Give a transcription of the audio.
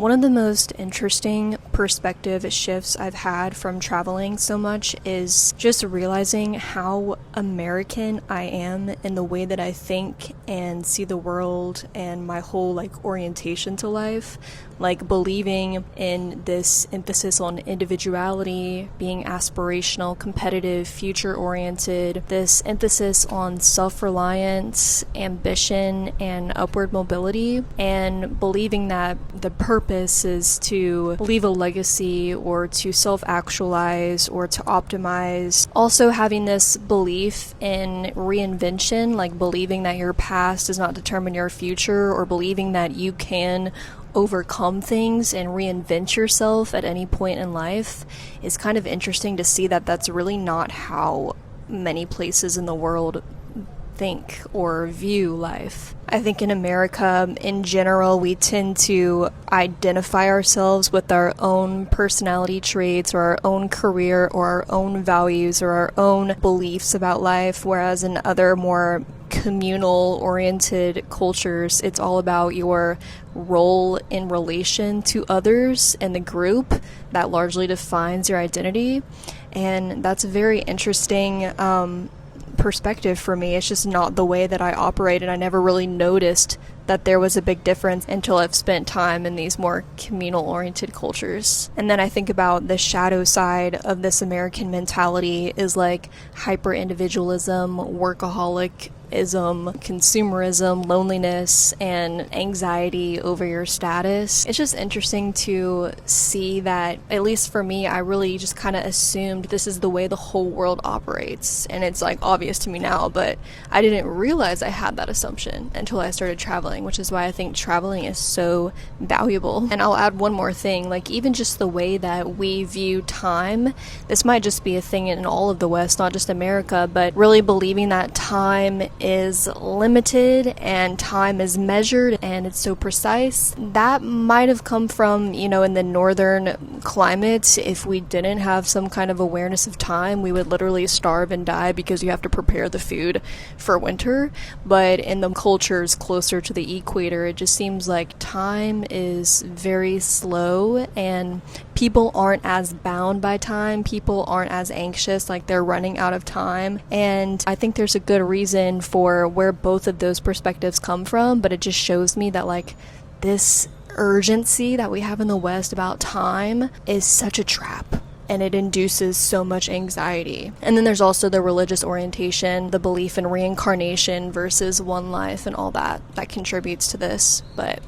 One of the most interesting perspective shifts I've had from traveling so much is just realizing how American I am in the way that I think and see the world and my whole orientation to life. Like believing in this emphasis on individuality, being aspirational, competitive, future-oriented, this emphasis on self-reliance, ambition, and upward mobility, and believing that the purpose is to leave a legacy or to self-actualize or to optimize. Also having this belief in reinvention, like believing that your past does not determine your future, or believing that you can overcome things and reinvent yourself at any point in life, is kind of interesting to see that that's really not how many places in the world think or view life. I think in America, in general, we tend to identify ourselves with our own personality traits or our own career or our own values or our own beliefs about life, whereas in other more communal-oriented cultures, it's all about your role in relation to others and the group that largely defines your identity. And that's a very interesting perspective for me. It's just not the way that I operate, and I never really noticed that there was a big difference until I've spent time in these more communal-oriented cultures. And then I think about the shadow side of this American mentality is like hyper-individualism, workaholic consumerism, loneliness, and anxiety over your status. It's just interesting to see that, at least for me, I really just kind of assumed this is the way the whole world operates. And it's obvious to me now, but I didn't realize I had that assumption until I started traveling, which is why I think traveling is so valuable. And I'll add one more thing, even just the way that we view time. This might just be a thing in all of the West, not just America, but really believing that time is limited and time is measured and it's so precise. That might have come from, in the northern climate. If we didn't have some kind of awareness of time, we would literally starve and die because you have to prepare the food for winter. But in the cultures closer to the equator, it just seems like time is very slow and people aren't as bound by time. People aren't as anxious, like they're running out of time. And I think there's a good reason for where both of those perspectives come from, but it just shows me that this urgency that we have in the West about time is such a trap. And it induces so much anxiety. And then there's also the religious orientation, the belief in reincarnation versus one life and all that contributes to this. But